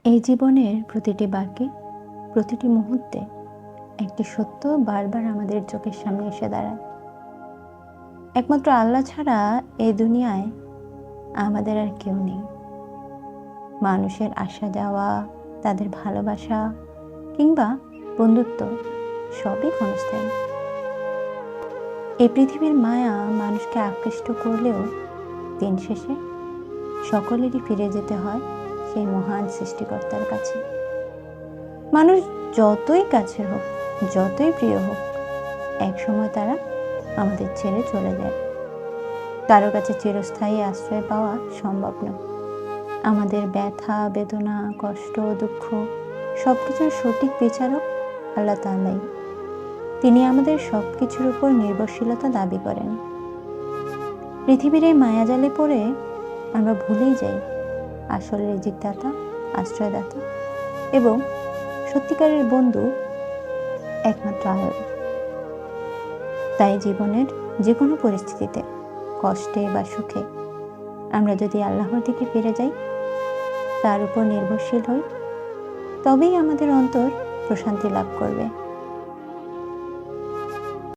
এই জীবনের প্রতিটি বাঁকে, প্রতিটি মুহূর্তে একটি সত্য বারবার আমাদের চোখের সামনে এসে দাঁড়ায়। একমাত্র আল্লাহ ছাড়া এই দুনিয়ায় আমাদের আর কেউ নেই। মানুষের আসা যাওয়া, তাদের ভালোবাসা কিংবা বন্ধুত্ব সবই ক্ষণস্থায়ী। এই পৃথিবীর মায়া মানুষকে আকৃষ্ট করলেও দিন শেষে সকলেরই ফিরে যেতে হয় সেই মহান সৃষ্টিকর্তার কাছে। মানুষ যতই কাছের হোক, যতই প্রিয় হোক, একসময় তারা আমাদের ছেড়ে চলে যায়। কারো কাছে চিরস্থায়ী আশ্রয় পাওয়া সম্ভব নয়। আমাদের ব্যথা, বেদনা, কষ্ট, দুঃখ সব কিছুর সঠিক বিচারক আল্লাহ তাআলাই। তিনি আমাদের সব কিছুর উপর নির্ভরশীলতা দাবি করেন। পৃথিবীর এই মায়াজালে পড়ে আমরা ভুলেই যাই আসল রিজিকদাতা, আশ্রয়দাতা এবং সত্যিকারের বন্ধু একমাত্র আল্লাহ। তাই জীবনের যে কোনো পরিস্থিতিতে, কষ্টে বা সুখে, আমরা যদি আল্লাহর দিকে ফিরে যাই, তার উপর নির্ভরশীল হই, তবেই আমাদের অন্তর প্রশান্তি লাভ করবে।